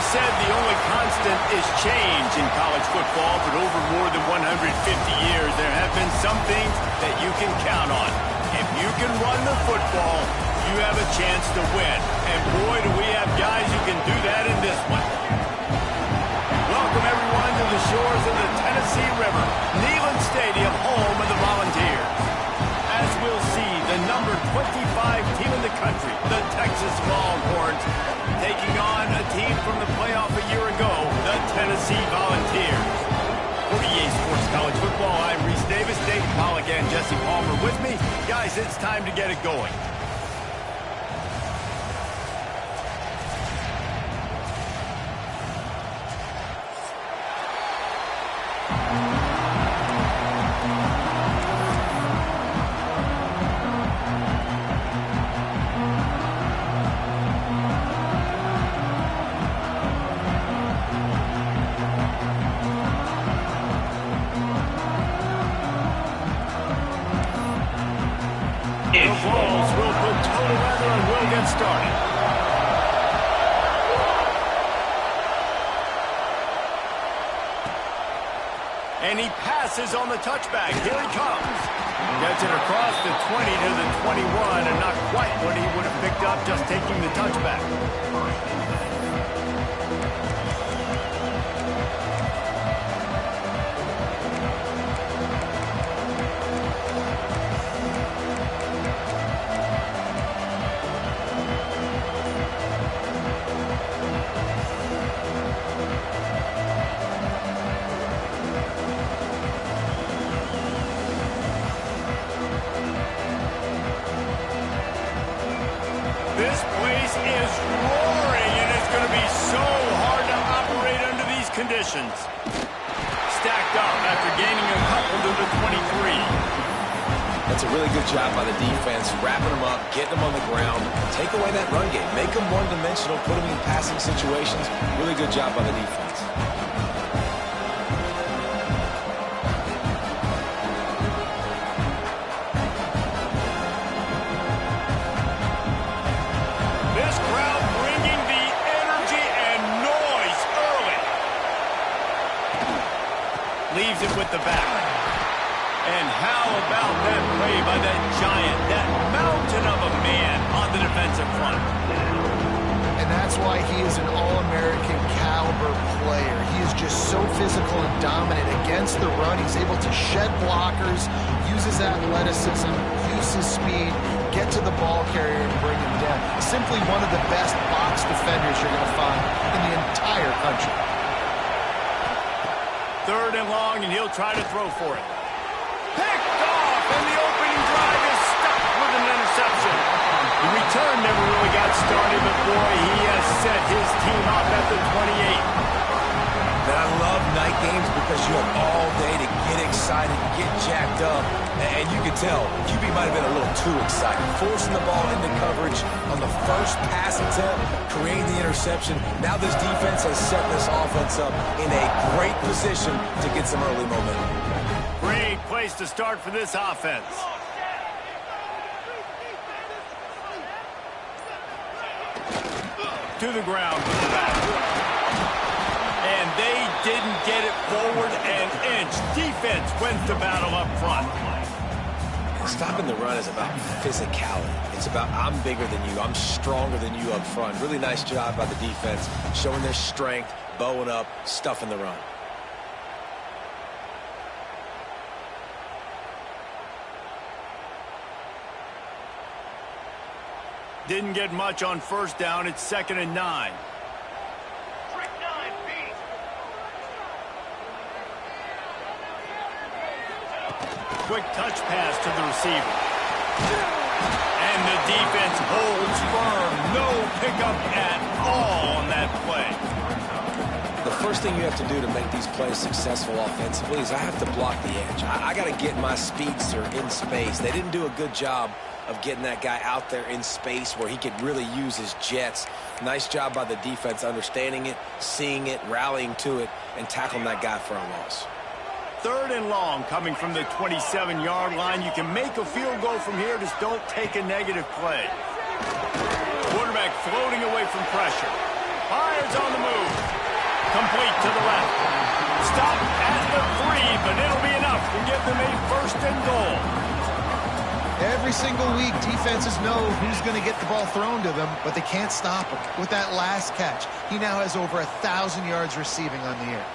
said the only constant is change in college football, but over more than 150 years, there have been some things that you can count on. If you can run the football, you have a chance to win. And boy, do we have guys who can do that in this one. Welcome, everyone, to the shores of the Tennessee River, Neyland Stadium, home of the Volunteers. As we'll see, the number 25 team in the country, the Texas Longhorns, taking on a team from the playoff a year ago, the Tennessee Volunteers. For EA Sports College Football, I'm Reese Davis, Dave Pollack, and Jesse Palmer with me. Guys, it's time to get it going. Started. And he passes on the touchback. Here he comes. Gets it across the 20 to the 21, and not quite what he would have picked up just taking the touchback. This place is roaring, and it's going to be so hard to operate under these conditions. Stacked up after gaining a couple to the 23. That's a really good job by the defense, wrapping them up, getting them on the ground, take away that run game, make them one-dimensional, put them in passing situations. Really good job by the defense. Leaves it with the back. And how about that play by that giant, that mountain of a man on the defensive front? And that's why he is an All-American caliber player. He is just so physical and dominant against the run. He's able to shed blockers, uses athleticism, uses speed, get to the ball carrier and bring him down. Simply one of the best box defenders you're going to find in the entire country. Third and long, and he'll try to throw for it. Picked off, and the opening drive is stopped with an interception. The return never really got started, but boy, he has set his team up at the 28. And I love night games because you have all day to get excited, get jacked up. And you can tell, QB might have been a little too excited. Forcing the ball into coverage on the first pass attempt, creating the interception. Now this defense has set this offense up in a great position to get some early momentum. Great place to start for this offense. To the ground with the back. And they didn't get it forward an inch. Defense wins the battle up front. Stopping the run is about physicality. It's about I'm bigger than you, I'm stronger than you up front. Really nice job by the defense, showing their strength, bowing up, stuffing the run. Didn't get much on first down. It's 2nd and 9. Quick touch pass to the receiver. And the defense holds firm. No pickup at all on that play. The first thing you have to do to make these plays successful offensively is I have to block the edge. I got to get my speedster in space. They didn't do a good job of getting that guy out there in space where he could really use his jets. Nice job by the defense understanding it, seeing it, rallying to it, and tackling that guy for a loss. 3rd and long coming from the 27-yard line. You can make a field goal from here, just don't take a negative play. Quarterback floating away from pressure. Fires on the move. Complete to the left. Stop at the 3, but it'll be enough to give them a first and goal. Every single week, defenses know who's going to get the ball thrown to them, but they can't stop him. With that last catch, he now has over 1,000 yards receiving on the year.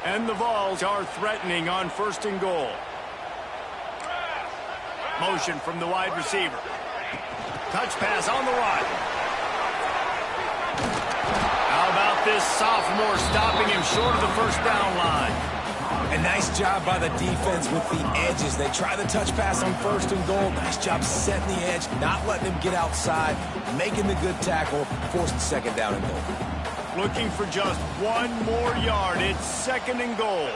And the Vols are threatening on first and goal. Motion from the wide receiver. Touch pass on the run. How about this sophomore stopping him short of the first down line? A nice job by the defense with the edges. They try the touch pass on first and goal. Nice job setting the edge, not letting him get outside, making the good tackle, forced the second down and goal. Looking for just one more yard. It's second and goal.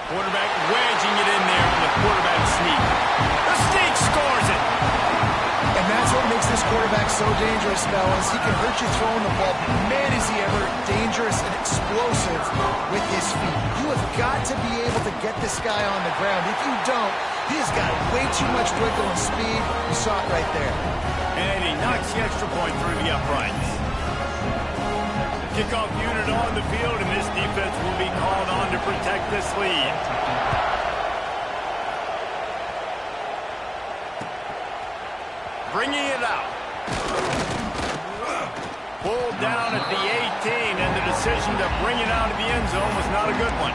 Quarterback wedging it in there on the quarterback sneak. The sneak scores it. And that's what makes this quarterback so dangerous, fellas. He can hurt you throwing the ball. Man, is he ever dangerous and explosive with his feet. You have got to be able to get this guy on the ground. If you don't, he has got way too much wiggle and speed. You saw it right there. And he knocks the extra point through the uprights. Kickoff unit on the field, and this defense will be called on to protect this lead. Bringing it out. Pulled down at the 18, and the decision to bring it out of the end zone was not a good one.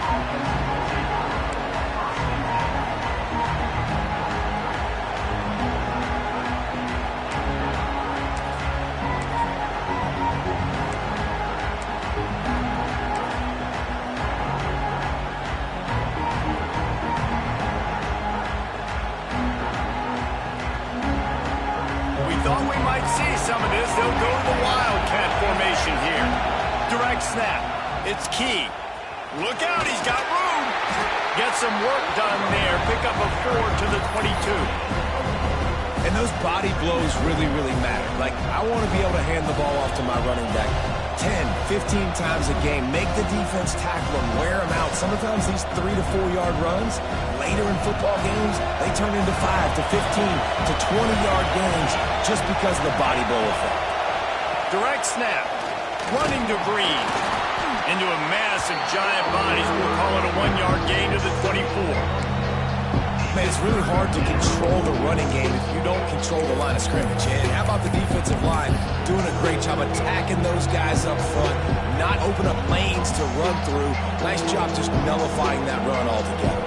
Thought we might see some of this. They'll go to the Wildcat formation here. Direct snap. It's key. Look out, he's got room. Get some work done there. Pick up a 4 to the 22. And those body blows really, really matter. Like, I want to be able to hand the ball off to my running back 10, 15 times a game. Make the defense tackle them, wear them out. Sometimes these 3 to 4 yard runs, later in football games, they turn into 5 to 15 to 20-yard games just because of the body blow effect. Direct snap. Running to Green. Into a mass of giant bodies. We'll call it a 1-yard gain to the 24. Man, it's really hard to control the running game if you don't control the line of scrimmage. And how about the defensive line doing a great job attacking those guys up front, not open up lanes to run through. Nice job just nullifying that run altogether.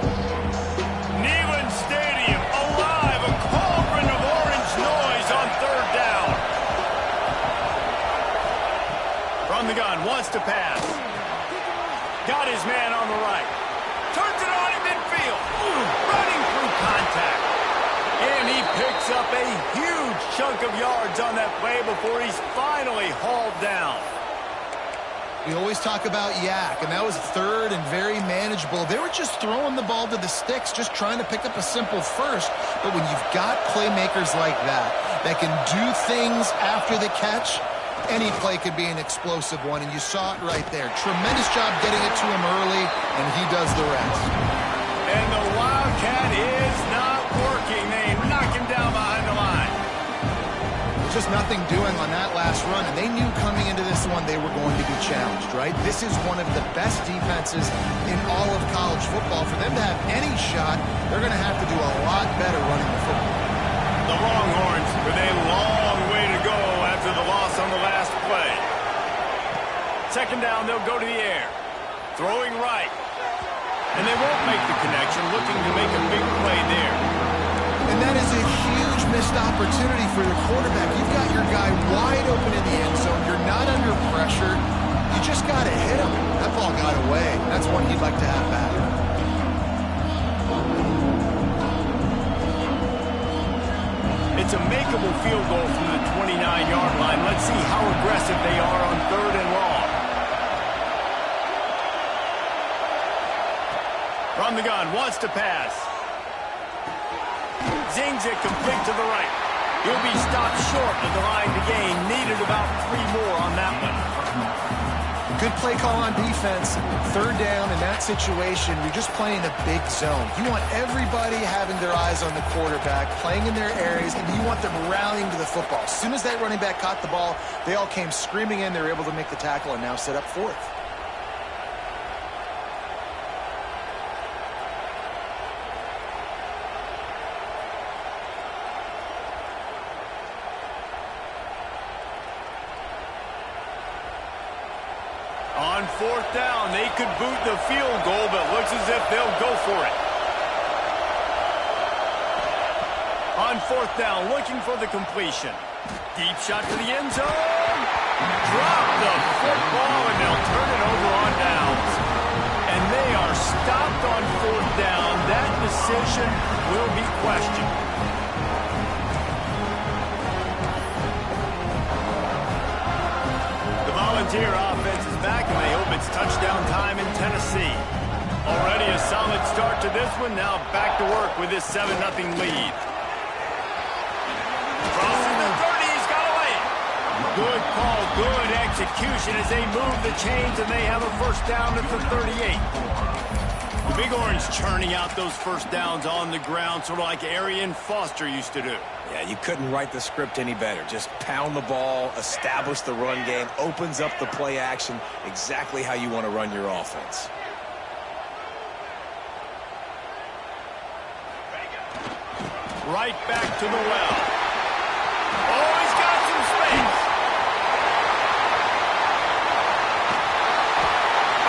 Neyland Stadium alive, a cauldron of orange noise on third down. From the gun, wants to pass. Got his man on the right. Turns it on in midfield. Running through contact. And he picks up a huge chunk of yards on that play before he's finally hauled down. We always talk about Yak, and that was third and very manageable. They were just throwing the ball to the sticks, just trying to pick up a simple first. But when you've got playmakers like that can do things after the catch, any play could be an explosive one, and you saw it right there. Tremendous job getting it to him early, and he does the rest. And the Wildcat is not working. They knock him down behind the line. Just nothing doing on that last run, and they knew coming into this one they were going to be challenged, right? This is one of the best defenses in all of college football. For them to have any shot, they're going to have to do a lot better running the football. The Longhorns with a long way to go after the loss on the last play. Second down, they'll go to the air. Throwing right. And they won't make the connection, looking to make a big play there. And that is a huge missed opportunity for the quarterback. You've got your guy wide open in the end zone. You're not under pressure. You just got to hit him. That ball got away. That's one he'd like to have back. It's a makeable field goal from the 29-yard line. Let's see how aggressive they are on third and long. From the gun, wants to pass. Zings it complete to the right. He'll be stopped short of the line to gain. Needed about 3 more on that one. Good play call on defense. Third down in that situation, you're just playing a big zone. You want everybody having their eyes on the quarterback, playing in their areas, and you want them rallying to the football. As soon as that running back caught the ball, they all came screaming in. They were able to make the tackle and now set up fourth. On fourth down, they could boot the field goal, but looks as if they'll go for it. On fourth down, looking for the completion. Deep shot to the end zone. Drop the football, and they'll turn it over on downs. And they are stopped on fourth down. That decision will be questioned. Volunteer offense is back, and they hope it's touchdown time in Tennessee. Already a solid start to this one. Now back to work with this 7-0 lead. Crossing the 30, he's got away. Good call, good execution as they move the chains, and they have a first down at the 38. The Big Orange churning out those first downs on the ground, sort of like Arian Foster used to do. Yeah, you couldn't write the script any better. Just pound the ball, establish the run game, opens up the play action, exactly how you want to run your offense. Right back to the well. Oh, he's got some space.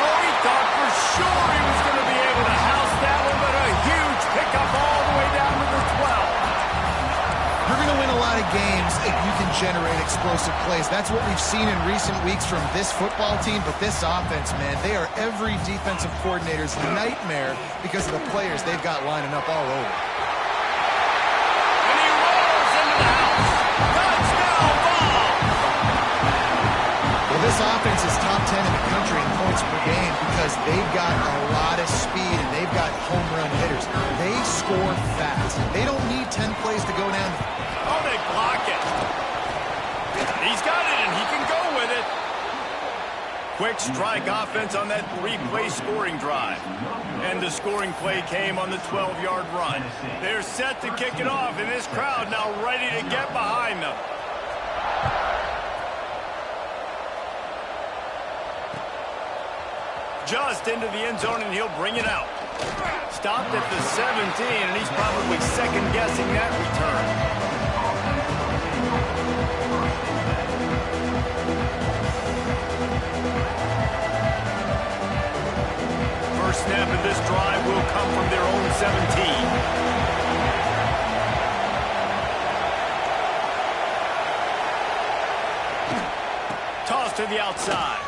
Oh, he thought for sure he was going to be able to house that one, but a huge pickup all the way down to the 12. You're going to win a lot of games if you can generate explosive plays. That's what we've seen in recent weeks from this football team, but this offense, man, they are every defensive coordinator's nightmare because of the players they've got lining up all over. And he rolls into the house. Touchdown ball. Well, this offense is top 10 in the country in points per game because they've got a lot of speed and they've got home run hitters. They score fast. They don't need 10 plays to go down. Oh, they block it. He's got it, and he can go with it. Quick strike offense on that 3-play scoring drive. And the scoring play came on the 12-yard run. They're set to kick it off, and this crowd now ready to get behind them. Just into the end zone, and he'll bring it out. Stopped at the 17, and he's probably second-guessing that return. First snap of this drive will come from their own 17. Toss to the outside.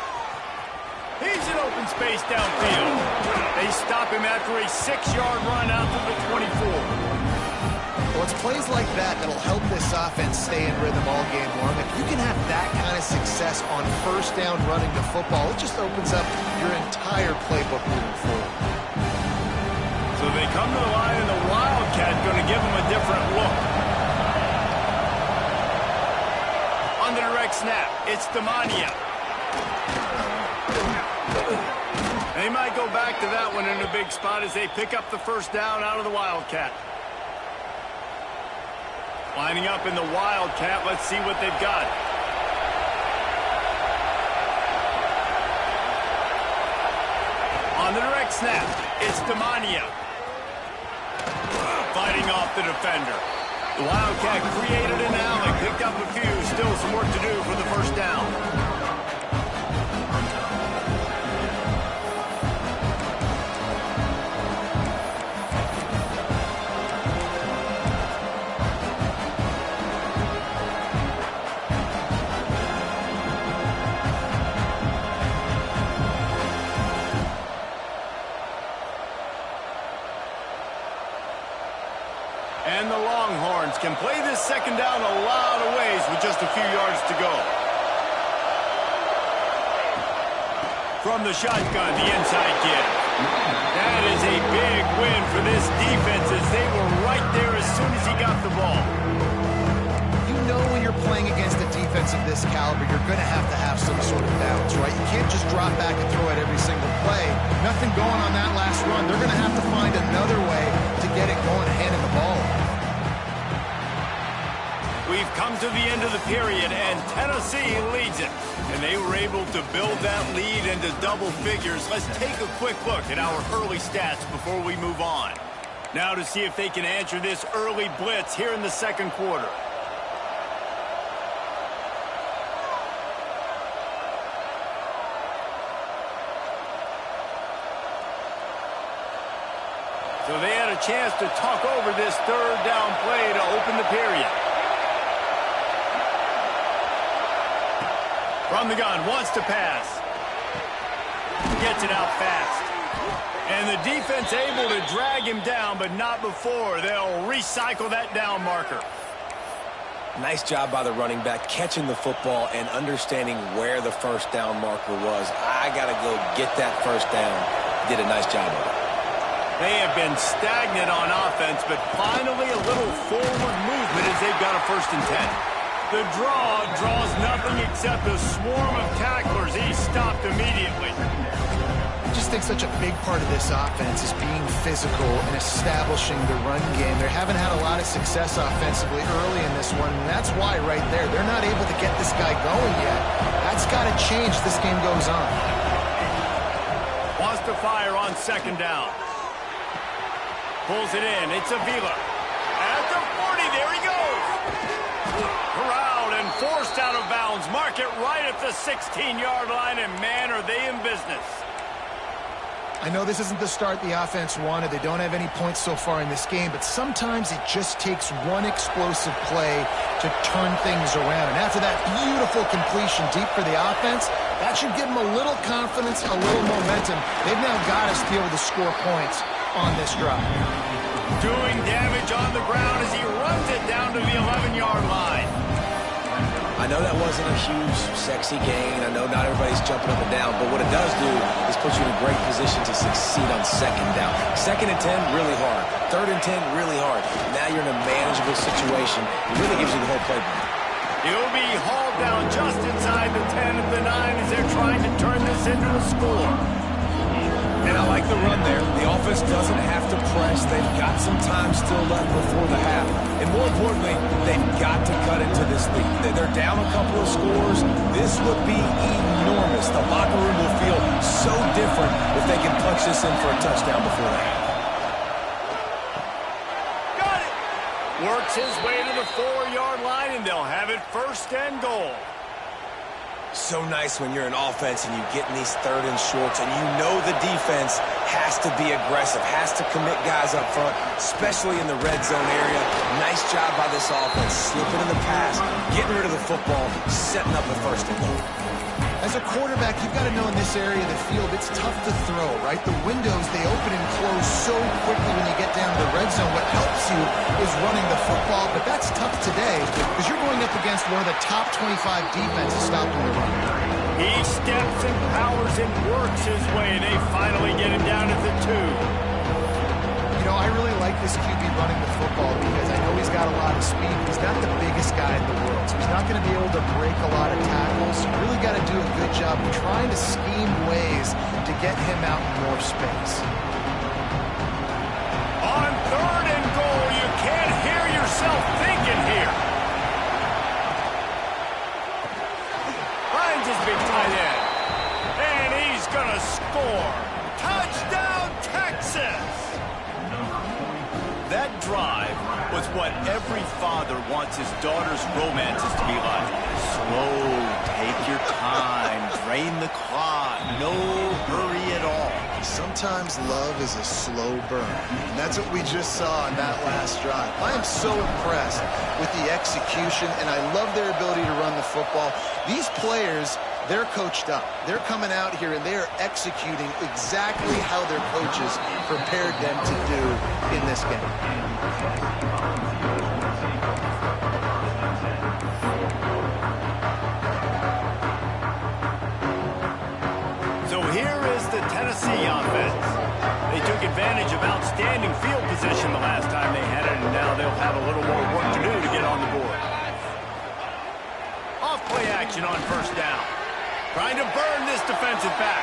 He's in open space downfield. They stop him after a 6-yard run out to the 24. Well, it's plays like that that'll help this offense stay in rhythm all game long. If you can have that kind of success on first down running the football, it just opens up your entire playbook moving forward. So they come to the line, and the Wildcat going to give them a different look. On the direct snap, it's Demania. They might go back to that one in a big spot as they pick up the first down out of the Wildcat. Lining up in the Wildcat, let's see what they've got. On the direct snap, it's Demania. Fighting off the defender. The Wildcat created an alley, picked up a few, still some work to do for the first down. And the Longhorns can play this second down a lot of ways with just a few yards to go. From the shotgun, the inside give. That is a big win for this defense as they were right there as soon as he got the ball. You know when you're playing against a defense of this this caliber, you're going to have some sort of balance, right? You can't just drop back and throw it every single play. Nothing going on that last run. They're going to have to find another way to get it going, handing the ball off. We've come to the end of the period, and Tennessee leads it. And they were able to build that lead into double figures. Let's take a quick look at our early stats before we move on. Now to see if they can answer this early blitz here in the second quarter. So they had a chance to talk over this third down play to open the period. From the gun, wants to pass. Gets it out fast. And the defense able to drag him down, but not before. They'll recycle that down marker. Nice job by the running back, catching the football and understanding where the first down marker was. I got to go get that first down. Did a nice job of it. They have been stagnant on offense, but finally a little forward movement as they've got a 1st and 10. The draw draws nothing except a swarm of tacklers. He's stopped immediately. I just think such a big part of this offense is being physical and establishing the run game. They haven't had a lot of success offensively early in this one, and that's why right there, they're not able to get this guy going yet. That's got to change as this game goes on. Wants to fire on 2nd down. Pulls it in. It's Avila. At the 40, there he goes. Corralled and forced out of bounds. Mark it right at the 16-yard line, and man, are they in business. I know this isn't the start the offense wanted. They don't have any points so far in this game, but sometimes it just takes one explosive play to turn things around. And after that beautiful completion deep for the offense, that should give them a little confidence, a little momentum. They've now got us to be able to score points on this drive. Doing damage on the ground as he runs it down to the 11-yard line. I know that wasn't a huge, sexy gain. I know not everybody's jumping up and down, but what it does do is put you in a great position to succeed on 2nd down. 2nd and 10, really hard. 3rd and 10, really hard. Now you're in a manageable situation. It really gives you the whole playbook. He'll be hauled down just inside the 10 of the 9 as they're trying to turn this into a score. And I like the run there. The offense doesn't have to press. They've got some time still left before the half. And more importantly, they've got to cut into this lead. They're down a couple of scores. This would be enormous. The locker room will feel so different if they can punch this in for a touchdown before the half. Got it! Works his way to the 4-yard line, and they'll have it 1st and goal. So nice when you're in offense and you get in these 3rd and shorts and you know the defense has to be aggressive, has to commit guys up front, especially in the red zone area. Nice job by this offense, slipping in the pass, getting rid of the football, setting up the 1st and goal. As a quarterback, you've got to know in this area of the field, it's tough to throw, right? The windows, they open and close so quickly when you get down to the red zone. What helps you is running the football, but that's tough today because you're going up against one of the top 25 defenses stopping the run. He steps and powers and works his way. They finally get him down at the 2. You know, I really like this QB running the football because I know he's got a lot of speed. He's not the biggest guy in the world, so he's not going to be able to break a lot of tackles. You really got to do a good job of trying to scheme ways to get him out in more space. On 3rd and goal, you can't hear yourself thinking here. Finds his big tight end. And he's going to score. Touchdown, Texas! That drive was what every father wants his daughter's romances to be like. Slow, take your time, drain the clock, no hurry at all. Sometimes love is a slow burn, and that's what we just saw on that last drive. I am so impressed with the execution, and I love their ability to run the football. These players, they're coached up. They're coming out here, and they are executing exactly how their coaches prepared them to do in this game. So here is the Tennessee offense. They took advantage of outstanding field position the last time they had it, and now they'll have a little more work to do to get on the board. Off play action. action on first down. Trying to burn this defensive back.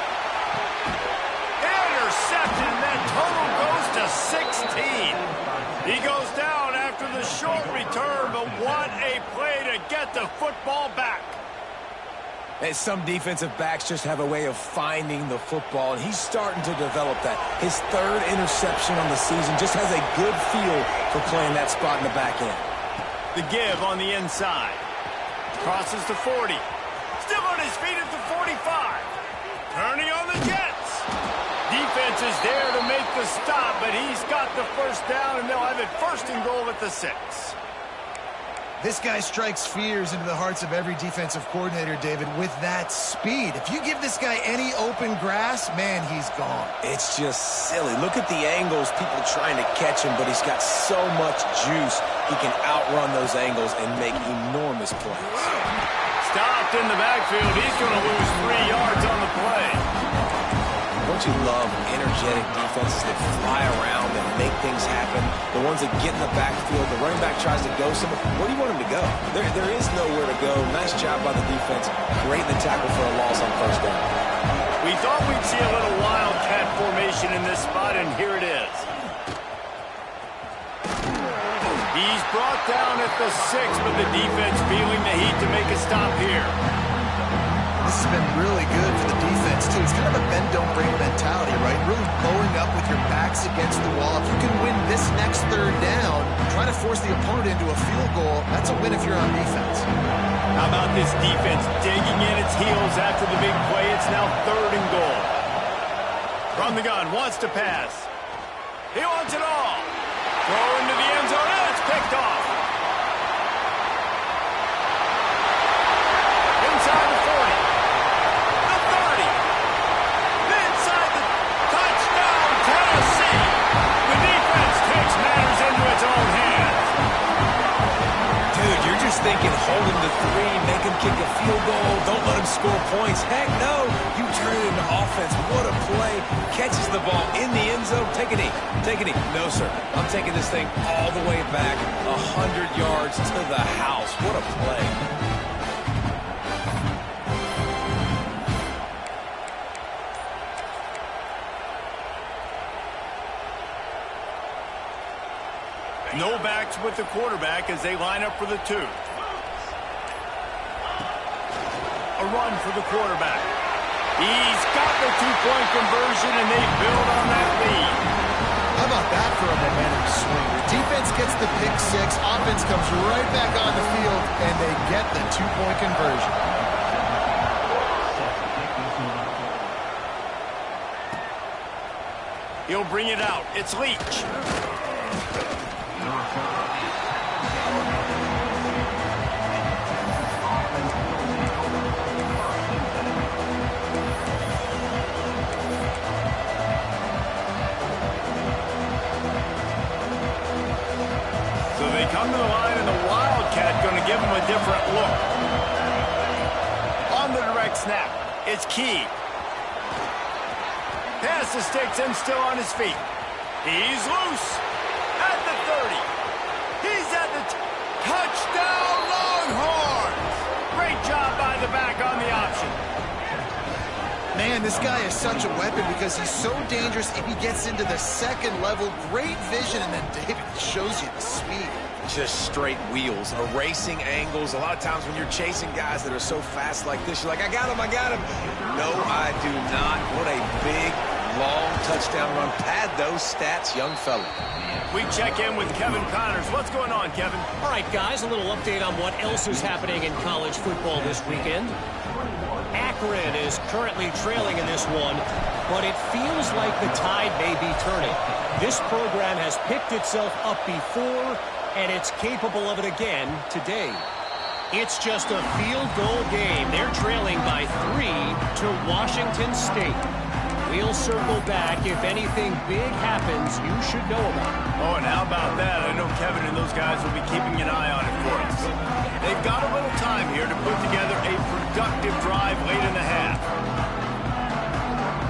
Interception, and that total goes to 16. He goes down after the short return, but what a play to get the football back. And some defensive backs just have a way of finding the football, and he's starting to develop that. His third interception on the season, just has a good feel for playing that spot in the back end. The give on the inside. Crosses to 40. Still on his feet at the 45. Turning on the Jets. Defense is there to make the stop, but he's got the first down, and they'll have it first and goal at the 6. This guy strikes fears into the hearts of every defensive coordinator, David, with that speed. If you give this guy any open grass, man, he's gone. It's just silly. Look at the angles, people trying to catch him, but he's got so much juice. He can outrun those angles and make enormous plays. Stopped in the backfield. He's going to lose 3 yards on the play. Don't you love energetic defenses that fly around and make things happen? The ones that get in the backfield, the running back tries to go somewhere. Where do you want him to go? There is nowhere to go. Nice job by the defense. Great in the tackle for a loss on first down. We thought we'd see a little wildcat formation in this spot, and here it is. He's brought down at the 6, but the defense feeling the heat to make a stop here. This has been really good for the defense, too. It's kind of a bend-don't-break mentality, right? Really bowing up with your backs against the wall. If you can win this next third down, try to force the opponent into a field goal, that's a win if you're on defense. How about this defense digging in its heels after the big play? It's now 3rd and goal. From the gun, wants to pass. He wants it all. Throw into the end zone, and it's picked off. Inside the 40. Thinking, hold him to 3, make him kick a field goal, don't let him score points. Heck no, you turn it into offense. What a play. Catches the ball in the end zone. Take a knee. Take a knee. No, sir. I'm taking this thing all the way back 100 yards to the house. What a play. No backs with the quarterback as they line up for the 2. A run for the quarterback. He's got the 2-point conversion, and they build on that lead. How about that for a momentum swing? The defense gets the pick 6, offense comes right back on the field, and they get the 2-point conversion. He'll bring it out. It's Leach. Come to the line, and the Wildcat going to give him a different look. On the direct snap, it's Key. Pass the sticks and still on his feet. He's loose at the 30. He's at the touchdown Longhorns. Great job by the back on the option. Man, this guy is such a weapon because he's so dangerous if he gets into the second level. Great vision, and then David shows you the speed. Just straight wheels, erasing angles. A lot of times when you're chasing guys that are so fast like this, you're like, I got him, I got him. No, I do not. What a big, long touchdown run. Pad those stats, young fella. We check in with Kevin Connors. What's going on, Kevin? All right, guys, a little update on what else is happening in college football this weekend. Akron is currently trailing in this one, but it feels like the tide may be turning. This program has picked itself up before, and it's capable of it again today. It's just a field goal game. They're trailing by 3 to Washington State. We'll circle back. If anything big happens, you should know about it. Oh, and how about that? I know Kevin and those guys will be keeping an eye on it for us. They've got a little time here to put together a productive drive late in the half.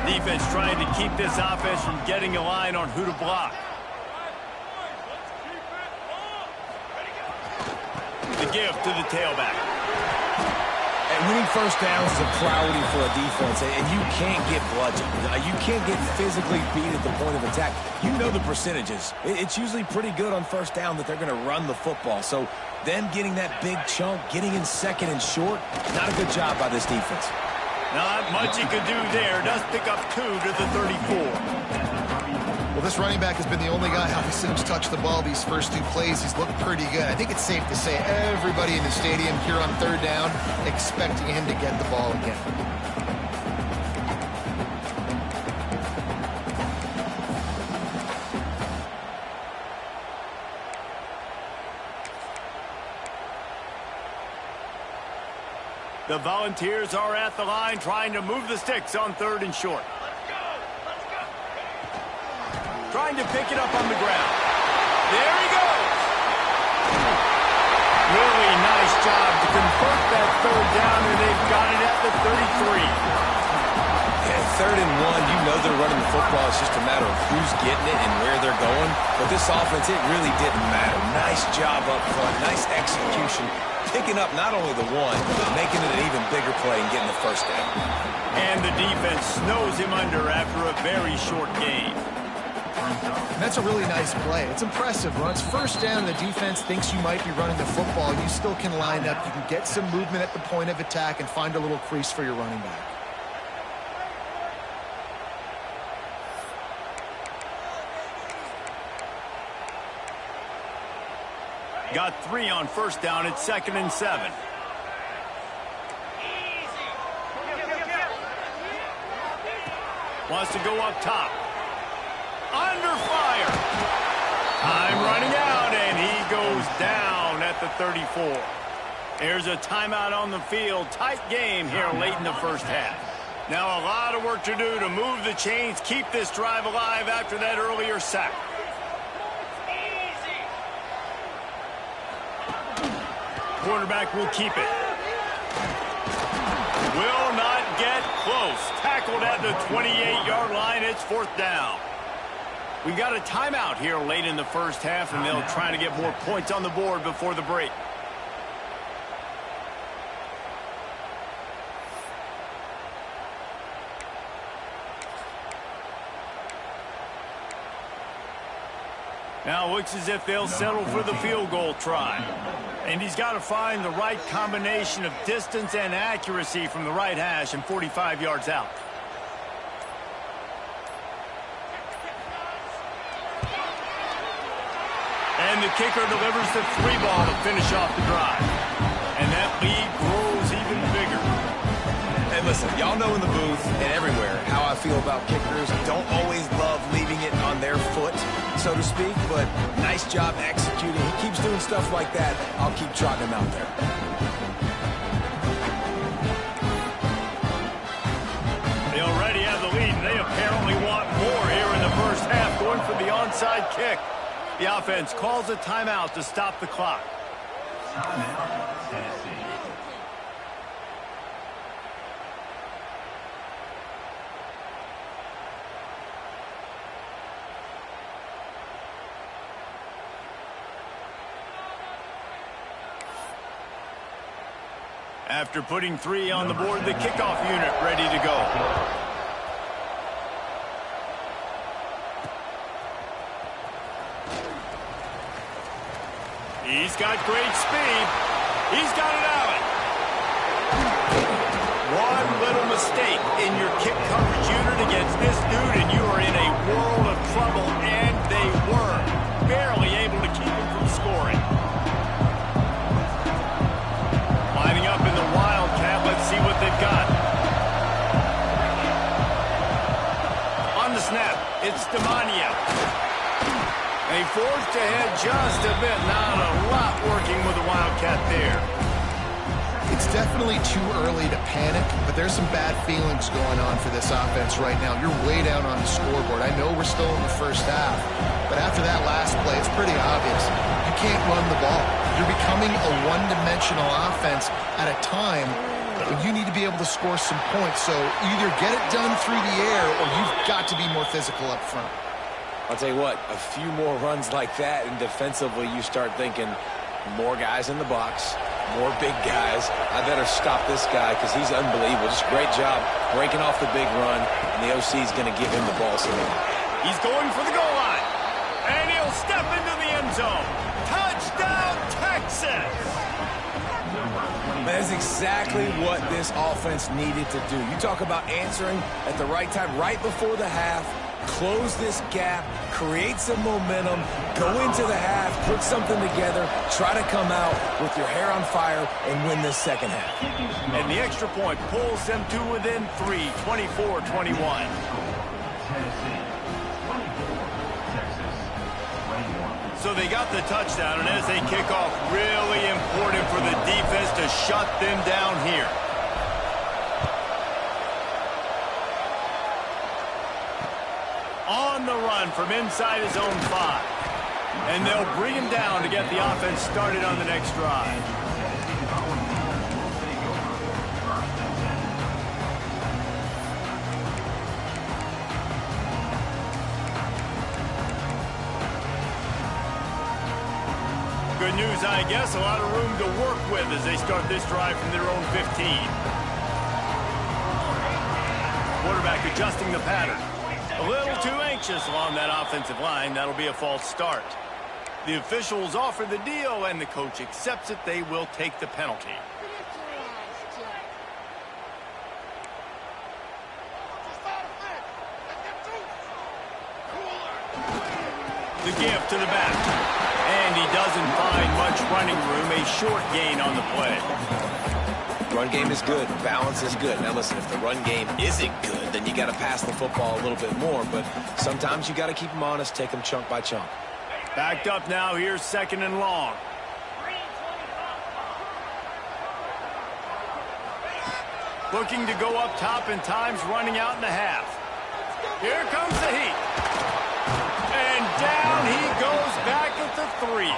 Defense trying to keep this offense from getting a line on who to block. The give to the tailback. And winning first downs is a priority for a defense, and you can't get bludgeoned. You can't get physically beat at the point of attack. You know the percentages. It's usually pretty good on first down that they're going to run the football. So them getting that big chunk, getting in second and short, not a good job by this defense. Not much he could do there. Does pick up 2 to the 34. Well, this running back has been the only guy obviously who's touched the ball these first 2 plays. He's looked pretty good. I think it's safe to say everybody in the stadium here on third down expecting him to get the ball again. The Volunteers are at the line trying to move the sticks on 3rd and short. Trying to pick it up on the ground. There he goes. Really nice job to convert that 3rd down, and they've got it at the 33. Yeah, 3rd and 1, you know they're running the football. It's just a matter of who's getting it and where they're going. But this offense, it really didn't matter. Nice job up front. Nice execution. Picking up not only the 1, but making it an even bigger play and getting the first down. And the defense snows him under after a very short game. And that's a really nice play. It's impressive. Runs first down, the defense thinks you might be running the football. You still can line up. You can get some movement at the point of attack and find a little crease for your running back. Got 3 on first down at 2nd and 7. Wants to go up top. Under fire. Time running out, and he goes down at the 34. There's a timeout on the field. Tight game here late in the first half. Now a lot of work to do to move the chains, keep this drive alive after that earlier sack. Quarterback will keep it. Will not get close. Tackled at the 28-yard line. It's 4th down. We got a timeout here late in the first half, and they'll try to get more points on the board before the break. Now it looks as if they'll settle for the field goal try. And he's got to find the right combination of distance and accuracy from the right hash and 45 yards out. And the kicker delivers the 3 ball to finish off the drive. And that lead grows even bigger. And listen, y'all know in the booth and everywhere how I feel about kickers. Don't always love leaving it on their foot, so to speak, but nice job executing. He keeps doing stuff like that. I'll keep trotting him out there. They already have the lead, and they apparently want more here in the first half, going for the onside kick. The offense calls a timeout to stop the clock. After putting 3 on the board, the kickoff unit ready to go. He's got great speed. He's got it out. One little mistake in your kick coverage unit against this dude, and you are in a world of trouble, and they were barely able to keep him from scoring. Lining up in the Wildcat. Let's see what they've got. On the snap, it's Demania. They forced ahead just a bit. Not a lot working with the Wildcat there. It's definitely too early to panic, but there's some bad feelings going on for this offense right now. You're way down on the scoreboard. I know we're still in the first half, but after that last play, it's pretty obvious. You can't run the ball. You're becoming a one-dimensional offense at a time when you need to be able to score some points. So either get it done through the air or you've got to be more physical up front. I'll tell you what, a few more runs like that, and defensively you start thinking more guys in the box, More big guys. I better stop this guy because he's unbelievable. Just great job breaking off the big run, and the OC is going to give him the ball soon. He's going for the goal line, and he'll step into the end zone. Touchdown, Texas! That's exactly what this offense needed to do. You talk about answering at the right time, right before the half, close this gap, create some momentum, go into the half, put something together, try to come out with your hair on fire and win this second half. And the extra point pulls them to within 3, 24-21. So they got the touchdown, and as they kick off, really important for the defense to shut them down here. On the run from inside his own 5. And they'll bring him down to get the offense started on the next drive. Good news, I guess. A lot of room to work with as they start this drive from their own 15. Quarterback adjusting the pattern. A little too anxious along that offensive line. That'll be a false start. The officials offer the deal, and the coach accepts it. They will take the penalty. The give to the back. And he doesn't find much running room. A short gain on the play. Run game is good. Balance is good. Now listen, if the run game isn't good, then you got to pass the football a little bit more. But sometimes you got to keep them honest, take them chunk by chunk. Backed up now. Here's 2nd and long. Looking to go up top, and time's running out in the half. Here comes the heat. And down he goes back at the 3.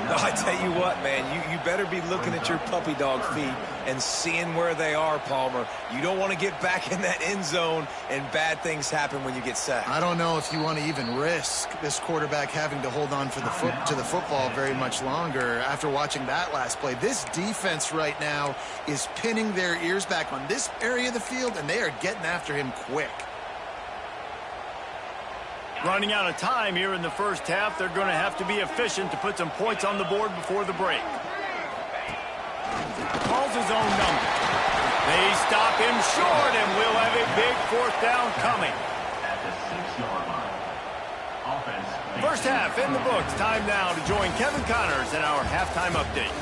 I tell you what, man, you better be looking at your puppy dog feet and seeing where they are, Palmer. You don't want to get back in that end zone and bad things happen when you get sacked. I don't know if you want to even risk this quarterback having to hold on for to the football very much longer after watching that last play. This defense right now is pinning their ears back on this area of the field, and they are getting after him quick. Running out of time here in the first half. They're going to have to be efficient to put some points on the board before the break. Calls his own number. They stop him short, and we'll have a big 4th down coming. First half in the books. Time now to join Kevin Connors in our halftime update.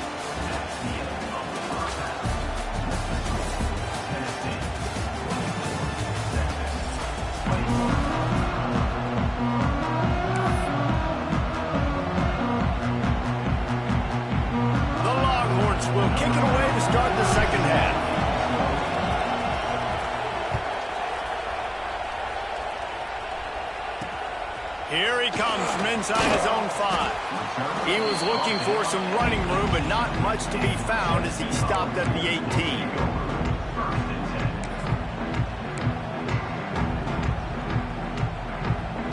Will kick it away to start the second half. Here he comes from inside his own 5. He was looking for some running room, but not much to be found as he stopped at the 18.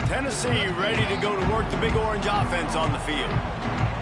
Tennessee ready to go to work the Big Orange offense on the field.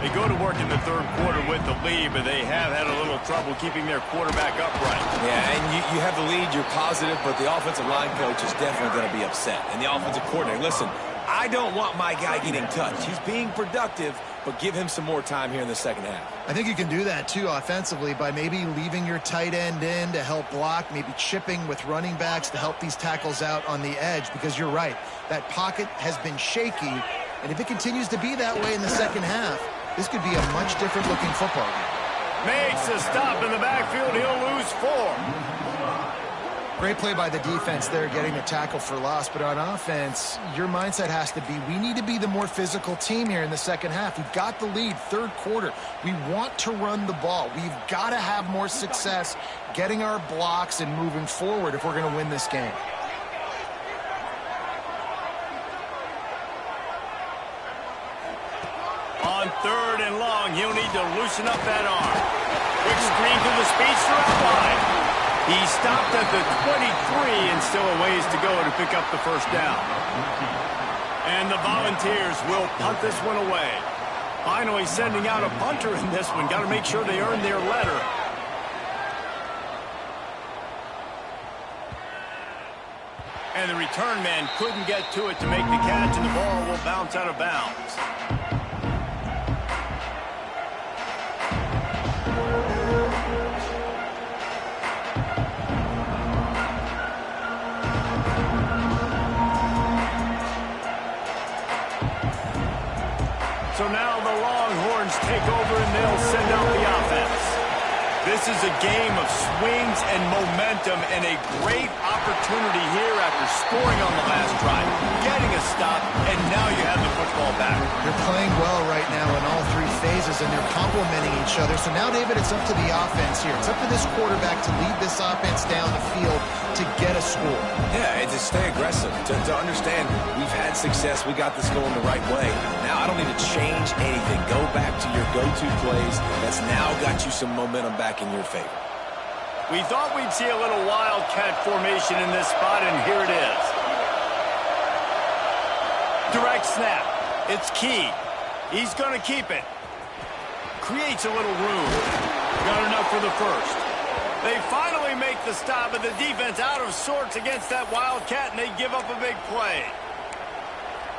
They go to work in the 3rd quarter with the lead, but they have had a little trouble keeping their quarterback upright. Yeah, and you have the lead, you're positive, but the offensive line coach is definitely going to be upset. And the offensive coordinator, listen, I don't want my guy getting touched. He's being productive, but give him some more time here in the second half. I think you can do that, too, offensively, by maybe leaving your tight end in to help block, maybe chipping with running backs to help these tackles out on the edge, because you're right. That pocket has been shaky, and if it continues to be that way in the second half, this could be a much different looking football game. Makes a stop in the backfield. He'll lose 4. Great play by the defense there, getting the tackle for loss. But on offense, your mindset has to be, we need to be the more physical team here in the second half. We've got the lead, 3rd quarter. We want to run the ball. We've got to have more success getting our blocks and moving forward if we're going to win this game. On 3rd and long, he'll need to loosen up that arm. Quick screen to the speedster out wide. He stopped at the 23 and still a ways to go to pick up the 1st down. And the Volunteers will punt this one away. Finally sending out a punter in this one. Got to make sure they earn their letter. And the return man couldn't get to it to make the catch, and the ball will bounce out of bounds. So now the Longhorns take over and they'll send out the offense. This is a game of swings and momentum and a great opportunity here after scoring on the last drive, getting a stop, and now you have the football back. They're playing well right now in all three phases, and they're complementing each other. So now, David, it's up to the offense here. It's up to this quarterback to lead this offense down the field to get a score. Yeah, and to stay aggressive, to understand we've had success, we got this going the right way. Now I don't need to change anything. Go back to your go-to plays. That's now got you some momentum back in your favor. We thought we'd see a little wildcat formation in this spot, and here it is. Direct snap. It's key. He's going to keep it. Creates a little room. Got enough for the first. They finally make the stop, but the defense out of sorts against that wildcat, and they give up a big play.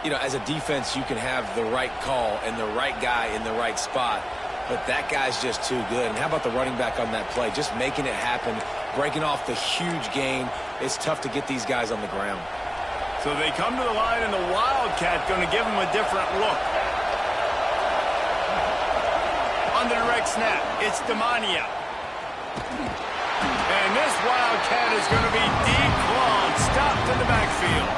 You know, as a defense, you can have the right call and the right guy in the right spot, but that guy's just too good. And how about the running back on that play? Just making it happen, breaking off the huge gain. It's tough to get these guys on the ground. So they come to the line, and the wildcat going to give them a different look. On the direct snap, it's Demania. And this wildcat is going to be deep long, stopped in the backfield.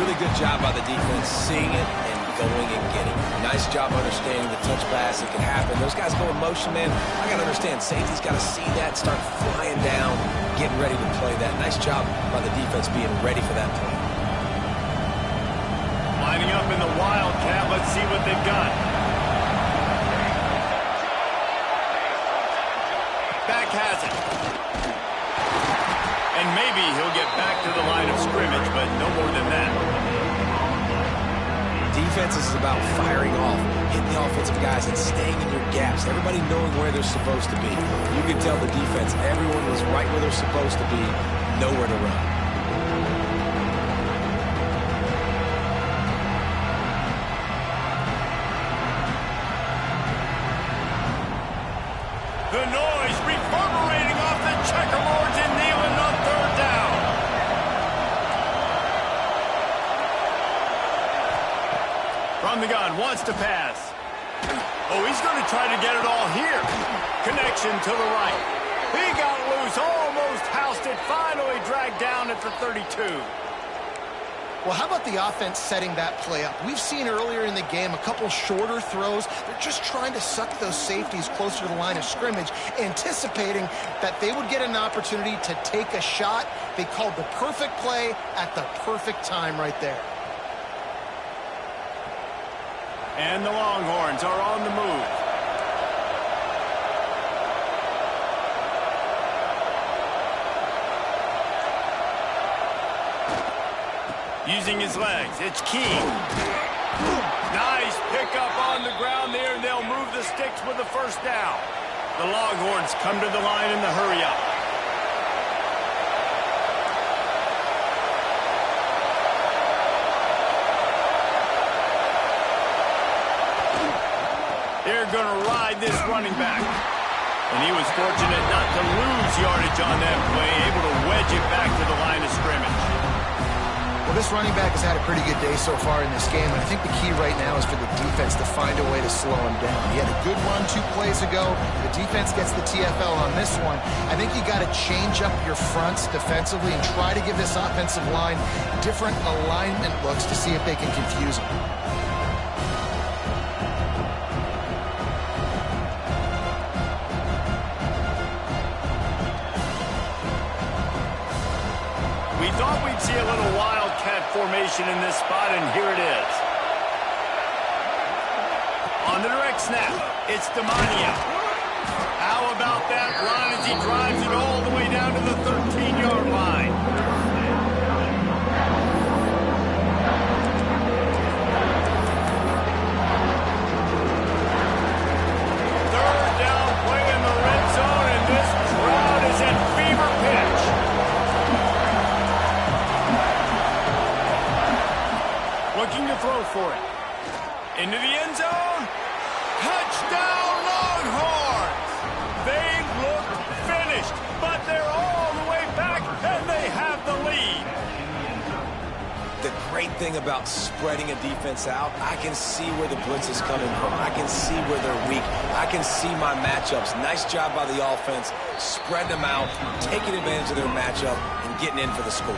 Really good job by the defense, seeing it and going and getting it. Nice job understanding the touch pass. It can happen. Those guys go in motion, man. I got to understand, safety's got to see that, start flying down, getting ready to play that. Nice job by the defense being ready for that play. Lining up in the wildcat. Let's see what they've got. Back has it. And maybe he'll get back to the line of scrimmage, but no more than that. Defense is about firing off, hitting the offensive guys, and staying in your gaps. Everybody knowing where they're supposed to be. You can tell the defense, everyone was right where they're supposed to be, nowhere to run. The noise reverberating off the checkerboards and kneeling on third down. From the gun, wants to pass. Oh, he's going to try to get it all here. Connection to the right. He got loose, almost housed it, finally dragged down at the 32. Well, how about the offense setting that play up? We've seen earlier in the game a couple shorter throws. They're just trying to suck those safeties closer to the line of scrimmage, anticipating that they would get an opportunity to take a shot. They called the perfect play at the perfect time right there. And the Longhorns are on the move. Using his legs, it's Key. Nice pickup on the ground there, and they'll move the sticks with the first down. The Longhorns come to the line in the hurry-up. They're going to ride this running back. And he was fortunate not to lose yardage on that play, able to wedge it back to the line of scrimmage. Well, this running back has had a pretty good day so far in this game, and I think the key right now is for the defense to find a way to slow him down. He had a good run 2 plays ago. The defense gets the TFL on this one. I think you got to change up your fronts defensively and try to give this offensive line different alignment looks to see if they can confuse him. We thought we'd see a little wildcat formation in this spot, and here it is. On the direct snap, it's Demania. How about that run as he drives it all the way down to the 13-yard line? Touchdown, Longhorns! They look finished, but they're all the way back, and they have the lead. The great thing about spreading a defense out, I can see where the blitz is coming from. I can see where they're weak. I can see my matchups. Nice job by the offense, spreading them out, taking advantage of their matchup, and getting in for the score.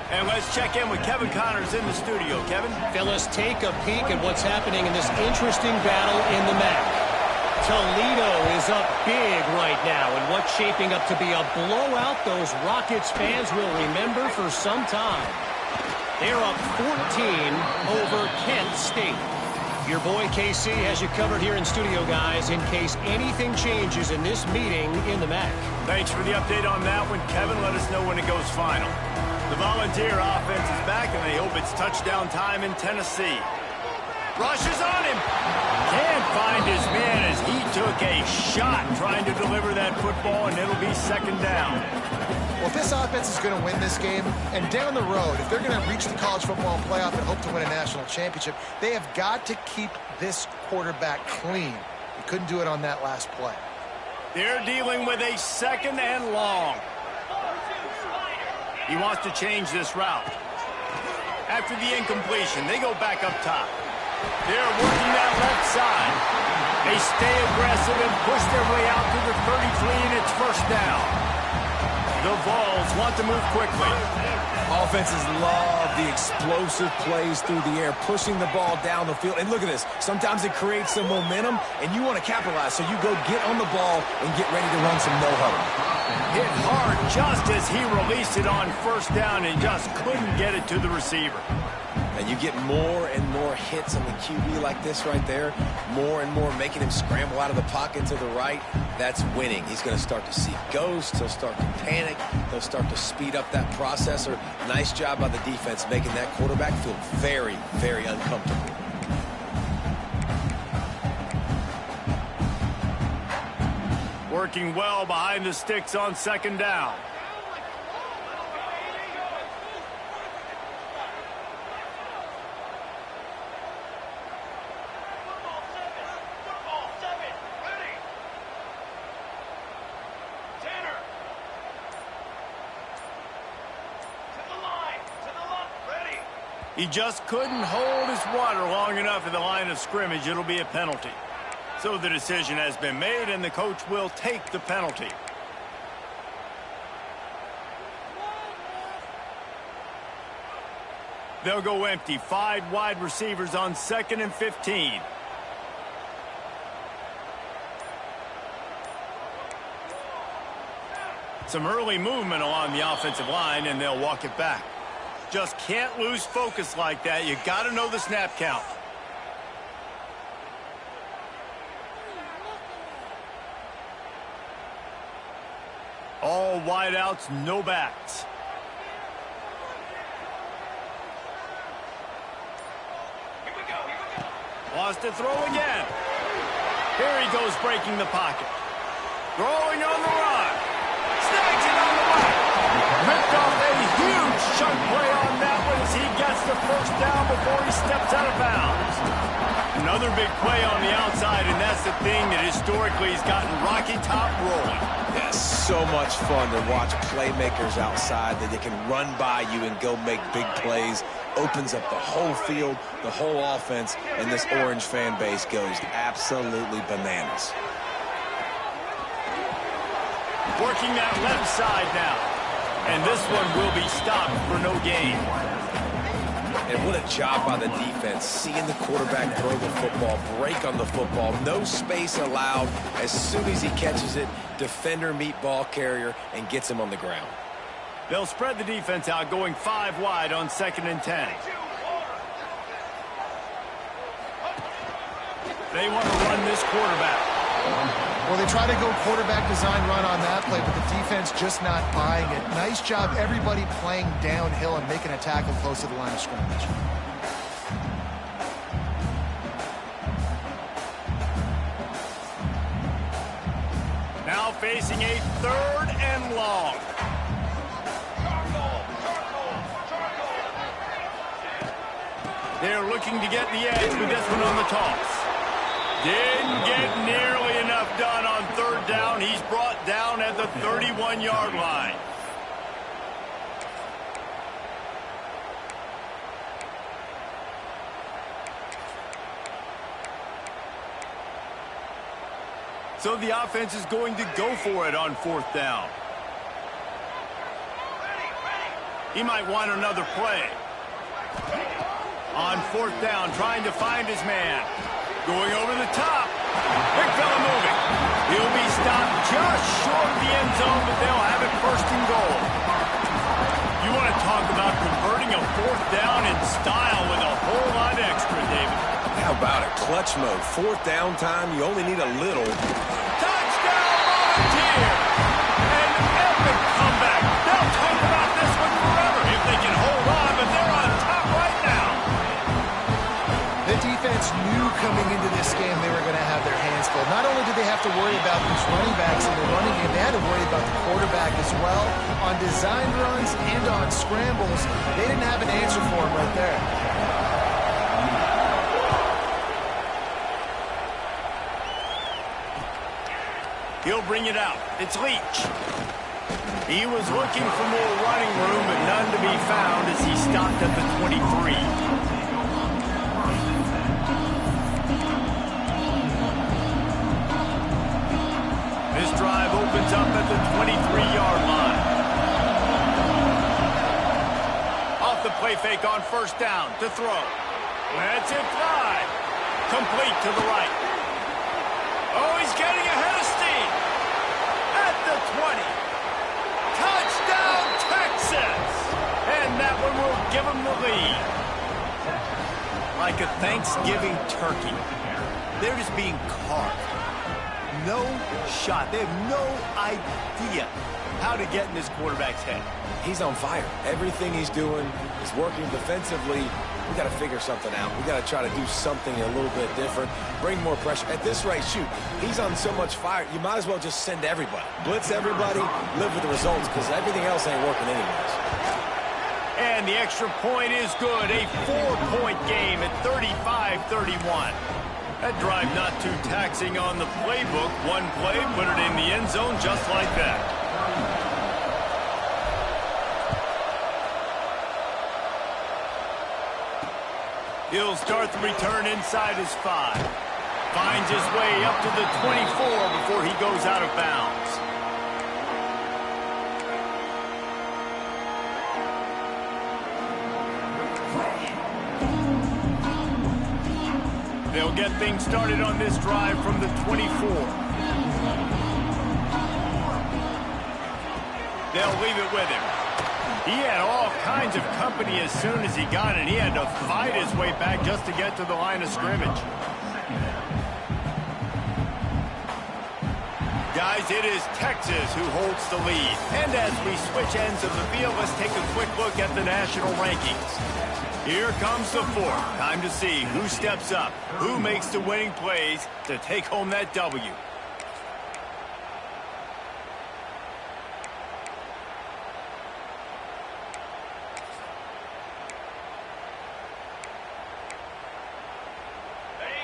And let's check in with Kevin Connors in the studio. Kevin? Fellas, take a peek at what's happening in this interesting battle in the MAC. Toledo is up big right now in what's shaping up to be a blowout those Rockets fans will remember for some time. They're up 14 over Kent State. Your boy KC has you covered here in studio, guys, in case anything changes in this meeting in the MAC. Thanks for the update on that one, Kevin. Let us know when it goes final. The Volunteer offense is back, and they hope it's touchdown time in Tennessee. Rushes on him. Can't find his man as he took a shot trying to deliver that football, and it'll be second down. Well, if this offense is going to win this game, and down the road, if they're going to reach the college football playoff and hope to win a national championship, they have got to keep this quarterback clean. He couldn't do it on that last play. They're dealing with a second and long. He wants to change this route. After the incompletion, they go back up top. They're working that left side. They stay aggressive and push their way out to the 33, and it's first down. The Vols want to move quickly. Offenses love the explosive plays through the air, pushing the ball down the field. And look at this. Sometimes it creates some momentum, and you want to capitalize. So you go get on the ball and get ready to run some no-huddle. Hit hard just as he released it on first down and just couldn't get it to the receiver. And you get more and more hits on the QB like this right there, more and more making him scramble out of the pocket to the right. That's winning. He's going to start to see ghosts. He'll start to panic. He'll start to speed up that processor. Nice job by the defense making that quarterback feel very, very uncomfortable. Working well behind the sticks on second down. He just couldn't hold his water long enough at the line of scrimmage. It'll be a penalty. So the decision has been made, and the coach will take the penalty. They'll go empty. 5 wide receivers on 2nd and 15. Some early movement along the offensive line, and they'll walk it back. Just can't lose focus like that. You got to know the snap count. All wideouts, no backs. Wants to throw again. Here he goes, breaking the pocket. Throwing on the run. Snags it on the right. Picked off a huge chunk play on that one as he gets the first down before he steps out of bounds. Another big play on the outside, and that's the thing that historically has gotten Rocky Top rolling. Yeah, so much fun to watch playmakers outside that they can run by you and go make big plays. Opens up the whole field, the whole offense, and this Orange fan base goes absolutely bananas. Working that left side now. And this one will be stopped for no gain. And what a job by the defense, seeing the quarterback throw the football, break on the football, no space allowed. As soon as he catches it, defender meet ball carrier and gets him on the ground. They'll spread the defense out, going 5 wide on 2nd and 10. They want to run this quarterback. Well, they try to go quarterback design run on that play, but the defense just not buying it. Nice job, everybody playing downhill and making a tackle close to the line of scrimmage. Now facing a 3rd and long. They're looking to get the edge with this one on the toss. Did the 31-yard line. So the offense is going to go for it on 4th down. He might want another play. On 4th down, trying to find his man. Going over the top. Big fella moving. He'll be stopped just short of the end zone, but they'll have it 1st and goal. You want to talk about converting a 4th down in style with a whole lot extra, David. How about it? Clutch mode. 4th down time, you only need a little. Touchdown, Volunteer! An epic comeback. They'll talk about this one forever if they can hold on, but they're on top right now. The defense knew coming into this game they were going to have their hands full. Not only did they have to worry about these running backs in the running game, they had to worry about the quarterback as well. On design runs and on scrambles, they didn't have an answer for him right there. He'll bring it out. It's Leach. He was looking for more running room, but none to be found as he stopped at the 23. This drive opens up at the 23-yard line. Off the play fake on 1st down to throw. That's it fly. Complete to the right. Oh, he's getting ahead of steam. At the 20. Touchdown, Texas! And that one will give them the lead. Like a Thanksgiving turkey. They're just being carved. No shot. They have no idea how to get in this quarterback's head. He's on fire. Everything he's doing is working defensively. We got to figure something out. We got to try to do something a little bit different. Bring more pressure. At this rate, shoot, he's on so much fire, you might as well just send everybody. Blitz everybody, live with the results, because everything else ain't working anyways. And the extra point is good. A 4-point game at 35-31. That drive not too taxing on the playbook. One play, put it in the end zone just like that. He'll start the return inside his 5. Finds his way up to the 24 before he goes out of bounds. They'll get things started on this drive from the 24. They'll leave it with him. He had all kinds of company as soon as he got it. He had to fight his way back just to get to the line of scrimmage. Guys, it is Texas who holds the lead. And as we switch ends of the field, let's take a quick look at the national rankings. Here comes the 4th. Time to see who steps up, who makes the winning plays to take home that W.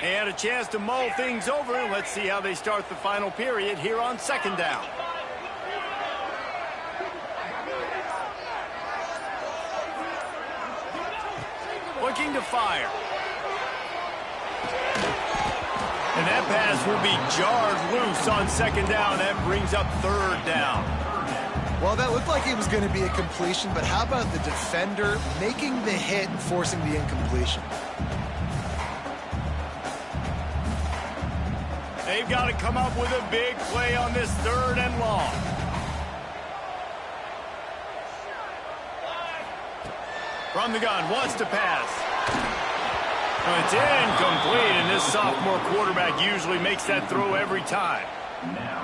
And a chance to mull things over. Let's see how they start the final period here on 2nd down. Looking to fire. And that pass will be jarred loose on 2nd down. That brings up 3rd down. Well, that looked like it was going to be a completion, but how about the defender making the hit and forcing the incompletion? They've got to come up with a big play on this 3rd and long. From the gun, wants to pass. It's incomplete, and this sophomore quarterback usually makes that throw every time.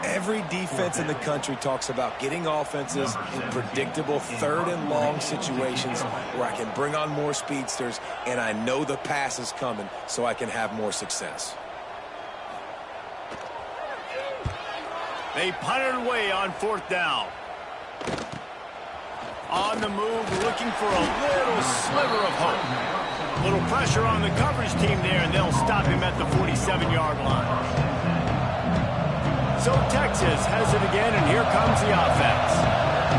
Every defense in the country talks about getting offenses in predictable 3rd and long situations where I can bring on more speedsters, and I know the pass is coming so I can have more success. They punt it away on 4th down. On the move, looking for a little sliver of hope. A little pressure on the coverage team there, and they'll stop him at the 47-yard line. So Texas has it again, and here comes the offense.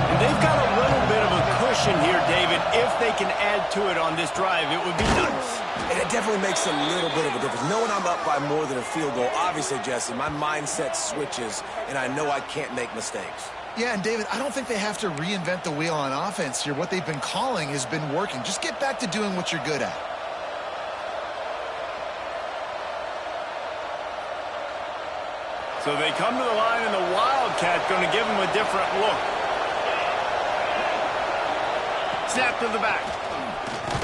And they've got a little bit of a cushion here, David. If they can add to it on this drive, it would be nice. And it definitely makes a little bit of a difference. Knowing I'm up by more than a field goal, obviously, Jesse, my mindset switches, and I know I can't make mistakes. Yeah, and David, I don't think they have to reinvent the wheel on offense here. What they've been calling has been working. Just get back to doing what you're good at. So they come to the line, and the Wildcat going to give them a different look. Snap to the back.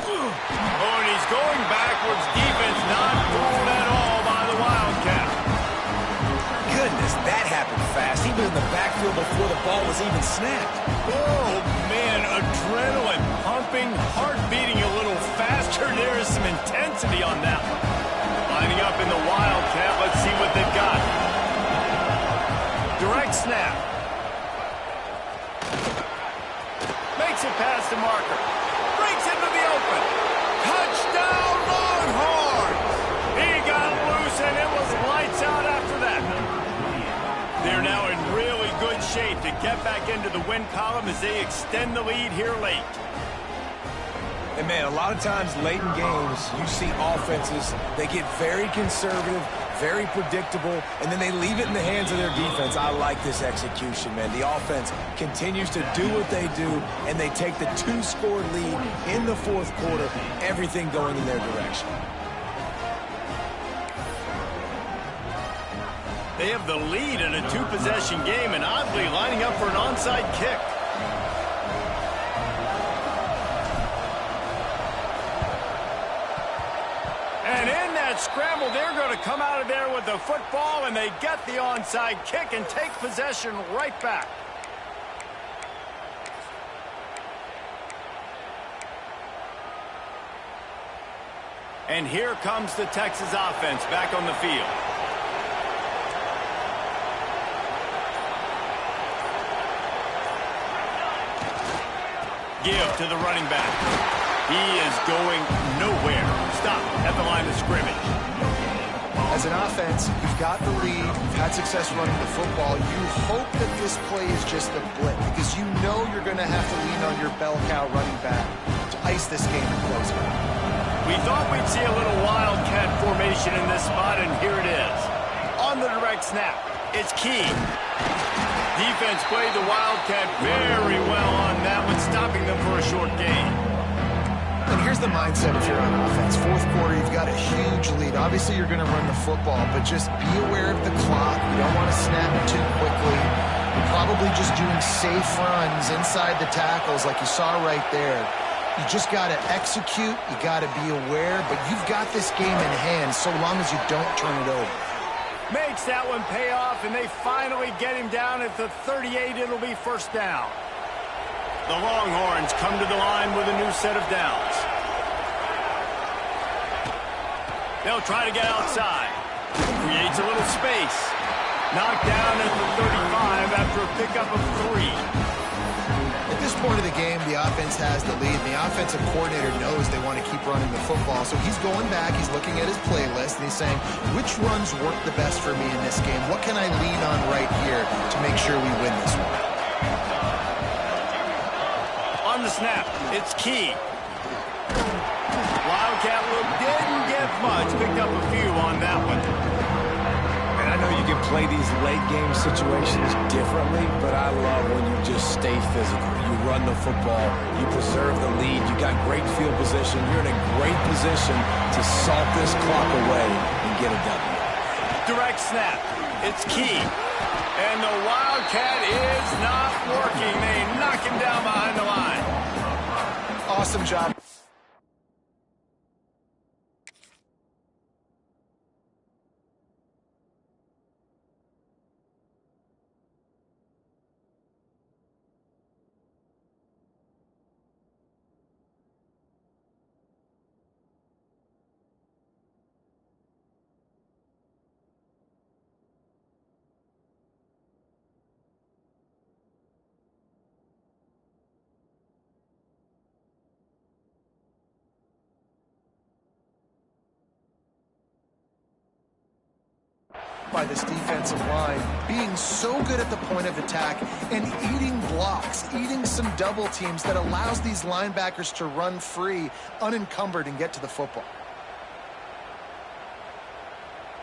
Oh, and he's going backwards. Defense not fooled at all by the Wildcat. Goodness, that happened fast. He was in the backfield before the ball was even snapped. Oh, man, adrenaline pumping, heart beating a little faster. There is some intensity on that one. Lining up in the Wildcat. Let's see what they've got. Direct snap. Makes it past the marker. Breaks into the open. Touchdown, Longhorns! He got loose, and it was lights out after that. They're now in really good shape to get back into the win column as they extend the lead here late. And, man, a lot of times late in games, you see offenses, they get very conservative, very predictable, and then they leave it in the hands of their defense. I like this execution, man. The offense continues to do what they do, and they take the 2-score lead in the fourth quarter, everything going in their direction. They have the lead in a 2-possession game, and oddly lining up for an onside kick. And in that scramble, they're going to come out of there with the football, and they get the onside kick and take possession right back. And here comes the Texas offense back on the field. Give to the running back. He is going nowhere. Stop at the line of scrimmage. As an offense, you've got the lead. You've had success running the football. You hope that this play is just a blip because you know you're going to have to lean on your bell cow running back to ice this game and close it out. We thought we'd see a little Wildcat formation in this spot, and here it is. On the direct snap, it's Key. Defense played the Wildcat very well on that one, stopping them for a short gain. And here's the mindset if you're on offense. Fourth quarter, you've got a huge lead. Obviously, you're going to run the football, but just be aware of the clock. You don't want to snap it too quickly. You're probably just doing safe runs inside the tackles like you saw right there. You just got to execute. You got to be aware, but you've got this game in hand so long as you don't turn it over. Makes that one pay off, and they finally get him down at the 38. It'll be first down. The Longhorns come to the line with a new set of downs. They'll try to get outside. Creates a little space. Knocked down at the 35 after a pickup of 3. At this point of the game, the offense has the lead. The offensive coordinator knows they want to keep running the football. So he's going back, he's looking at his playlist, and he's saying, which runs work the best for me in this game? What can I lean on right here to make sure we win this one? On the snap, it's Key. Wildcat look didn't get much. Picked up a few on that one. And I know you can play these late game situations differently, but I love when you just stay physical. You run the football, you preserve the lead, you got great field position, you're in a great position to salt this clock away and get a W. Direct snap, it's Key. And the Wildcat is not working. They knock him down behind the line. Awesome job. by this defensive line, being so good at the point of attack and eating blocks, eating some double teams that allows these linebackers to run free, unencumbered, and get to the football.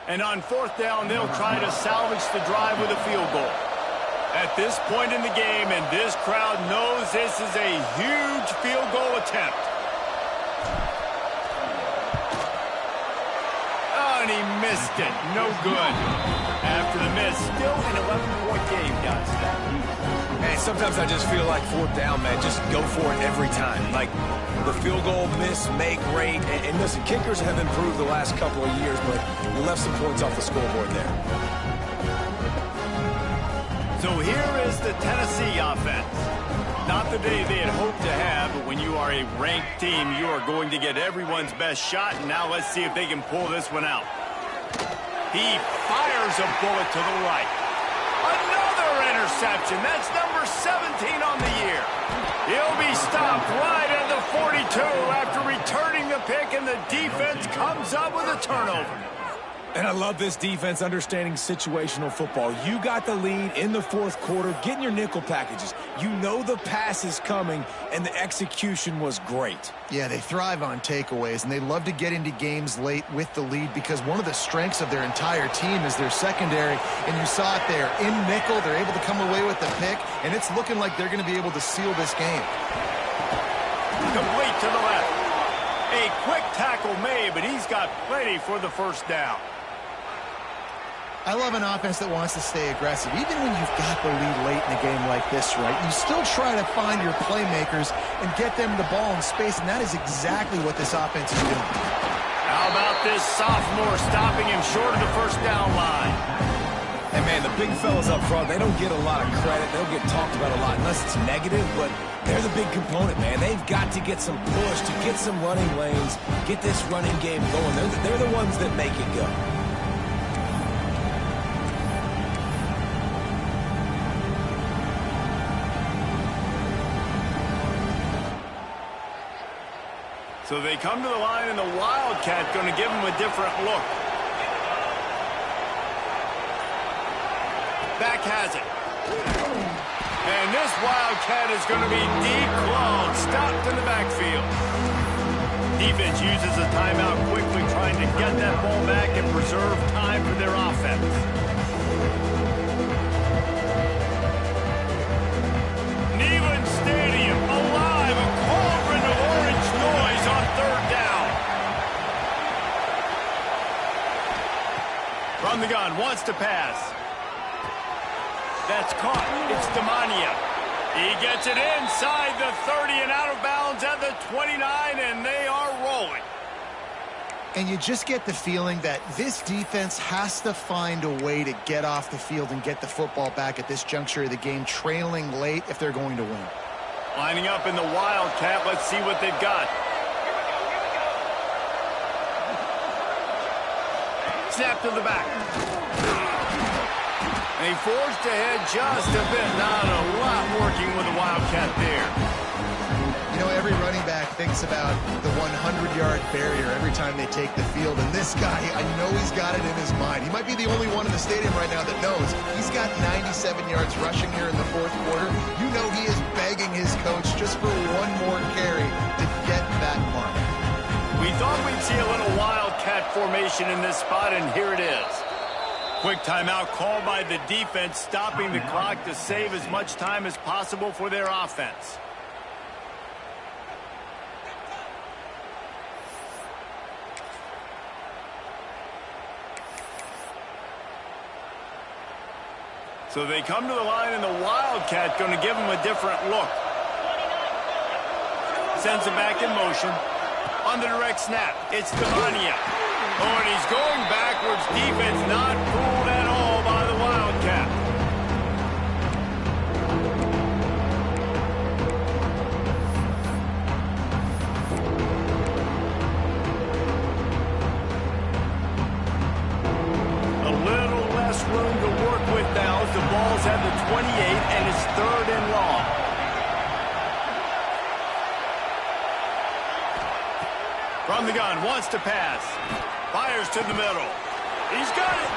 And on fourth down, they'll try to salvage the drive with a field goal. At this point in the game, and this crowd knows this is a huge field goal attempt. Oh, and he missed it. No good. After the miss, still an 11-point game, guys. Man, sometimes I just feel like fourth down, man. Just go for it every time. Like the field goal miss, make rate. And listen, kickers have improved the last couple of years, but you left some points off the scoreboard there. So here is the Tennessee offense. Not the day they had hoped to have, but when you are a ranked team, you are going to get everyone's best shot. And now let's see if they can pull this one out. He fires a bullet to the right. Another interception. That's number 17 on the year. He'll be stopped right at the 42 after returning the pick, and the defense comes up with a turnover. And I love this defense understanding situational football. You got the lead in the fourth quarter, getting your nickel packages. You know the pass is coming, and the execution was great. Yeah, they thrive on takeaways, and they love to get into games late with the lead because one of the strengths of their entire team is their secondary, and you saw it there. In nickel, they're able to come away with the pick, and it's looking like they're going to be able to seal this game. Complete to the left. A quick tackle made, but he's got plenty for the first down. I love an offense that wants to stay aggressive. Even when you've got the lead late in a game like this, right, you still try to find your playmakers and get them the ball in space, and that is exactly what this offense is doing. How about this sophomore stopping him short of the first down line? And, man, the big fellas up front, they don't get a lot of credit. They don't get talked about a lot unless it's negative, but they're the big component, man. They've got to get some push, to get some running lanes, get this running game going. They're the ones that make it go. So they come to the line, and the Wildcat going to give them a different look. Back has it. And this Wildcat is going to be deep close, stopped in the backfield. Defense uses a timeout quickly, trying to get that ball back and preserve time for their offense. Neyland Stadium alive, a cauldron of orange noise on third down. From the gun, wants to pass. That's caught. It's Demania. He gets it inside the 30 and out of bounds at the 29, and they are rolling. And you just get the feeling that this defense has to find a way to get off the field and get the football back at this juncture of the game, trailing late if they're going to win. Lining up in the Wildcat. Let's see what they've got. Snap to the back. And he forged ahead just a bit. Not a lot working with the Wildcat there. You know, every running back thinks about the 100-yard barrier every time they take the field. And this guy, I know he's got it in his mind. He might be the only one in the stadium right now that knows. He's got 97 yards rushing here in the fourth quarter. You know he is begging his coach just for one more carry to get that mark. We thought we'd see a little Wildcat formation in this spot, and here it is. Quick timeout called by the defense, stopping the clock to save as much time as possible for their offense. So they come to the line, and the Wildcat going to give them a different look. Sends it back in motion. On the direct snap, it's Demania. Oh, and he's going backwards. Defense not fooled at all by the Wildcat. A little less room to work with now as the ball's at the 28, and it's third and long. From the gun, wants to pass. Fires to the middle. He's got it.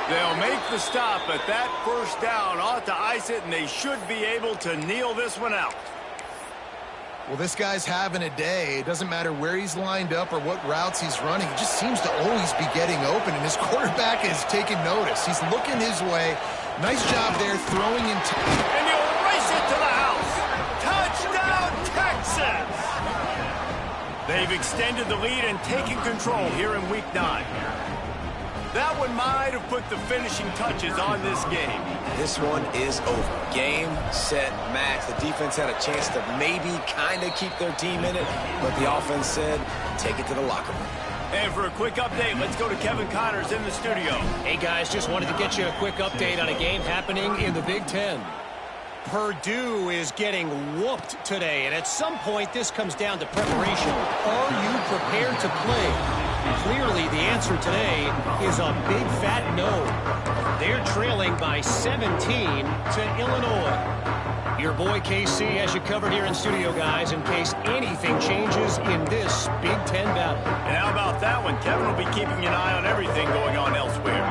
They'll make the stop, but that first down ought to ice it, and they should be able to kneel this one out. Well, this guy's having a day. It doesn't matter where he's lined up or what routes he's running. He just seems to always be getting open, and his quarterback is taking notice. He's looking his way. Nice job there throwing in. And he'll race it to the house. Touchdown, Texas! They've extended the lead and taken control here in Week 9. That one might have put the finishing touches on this game. This one is over. Game, set, match. The defense had a chance to maybe kind of keep their team in it, but the offense said, take it to the locker room. And for a quick update, let's go to Kevin Connors in the studio. Hey, guys, just wanted to get you a quick update on a game happening in the Big Ten. Purdue is getting whooped today, and at some point, this comes down to preparation. Are you prepared to play? Clearly, the answer today is a big fat no. They're trailing by 17 to Illinois. Your boy KC has you covered here in studio, guys, in case anything changes in this Big Ten battle. And how about that one? Kevin will be keeping an eye on everything going on elsewhere.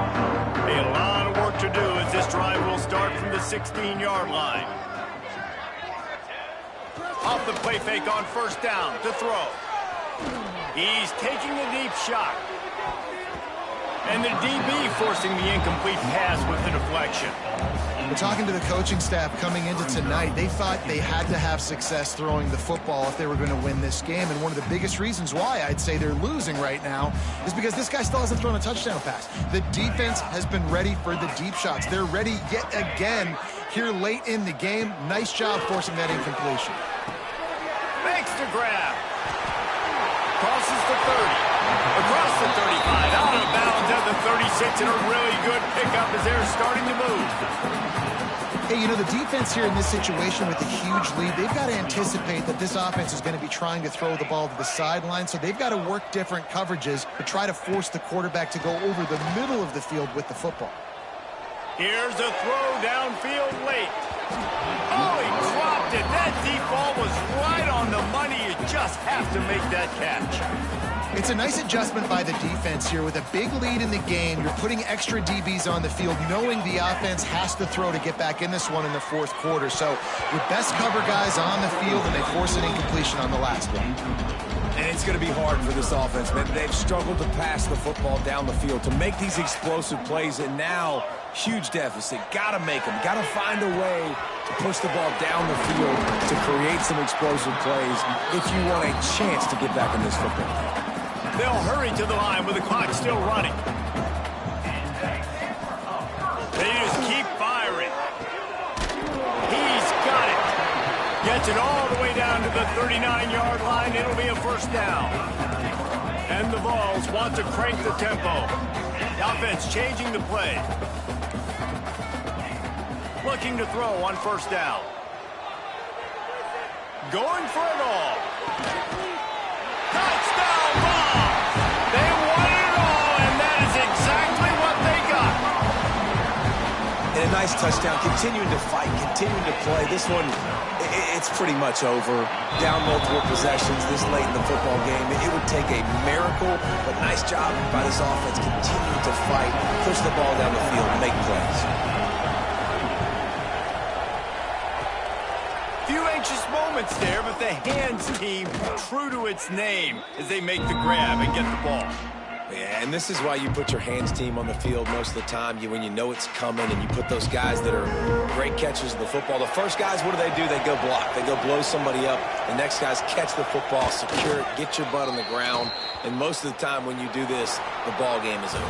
A lot of work to do as this drive will start from the 16-yard line. Off the play fake on first down to throw. He's taking a deep shot. And the DB forcing the incomplete pass with the deflection. We're talking to the coaching staff coming into tonight. They thought they had to have success throwing the football if they were going to win this game. And one of the biggest reasons why I'd say they're losing right now is because this guy still hasn't thrown a touchdown pass. The defense has been ready for the deep shots. They're ready yet again here late in the game. Nice job forcing that incompletion. Makes the grab. Crosses the 30. Across the 35. Out of bounds at the 36. And a really good pickup as they're starting to move. Hey, you know, the defense here in this situation with a huge lead, they've got to anticipate that this offense is going to be trying to throw the ball to the sideline, so they've got to work different coverages to try to force the quarterback to go over the middle of the field with the football. Here's a throw downfield late. Oh, he dropped it. That deep ball was right on the money. You just have to make that catch. It's a nice adjustment by the defense here. With a big lead in the game, you're putting extra DBs on the field, knowing the offense has to throw to get back in this one in the fourth quarter. So your best cover guys on the field, and they force an incompletion on the last one. And it's going to be hard for this offense, man. They've struggled to pass the football down the field, to make these explosive plays, and now huge deficit. Got to make them. Got to find a way to push the ball down the field to create some explosive plays if you want a chance to get back in this football game. They'll hurry to the line with the clock still running. They just keep firing. He's got it. Gets it all the way down to the 39-yard line. It'll be a first down. And the Vols want to crank the tempo. The offense changing the play. Looking to throw on first down. Going for it all. Touchdown, Vols! They won it all, and that is exactly what they got. And a nice touchdown, continuing to fight, continuing to play. This one, it's pretty much over. Down multiple possessions this late in the football game. It would take a miracle, but nice job by this offense continuing to fight, push the ball down the field, make plays. Few anxious moments there, but the hands team true to its name as they make the grab and get the ball. Yeah, and this is why you put your hands team on the field most of the time. When you know it's coming, and you put those guys that are great catchers of the football. The first guys, what do? They go block. They go blow somebody up. The next guys catch the football, secure it, get your butt on the ground. And most of the time when you do this, the ball game is over.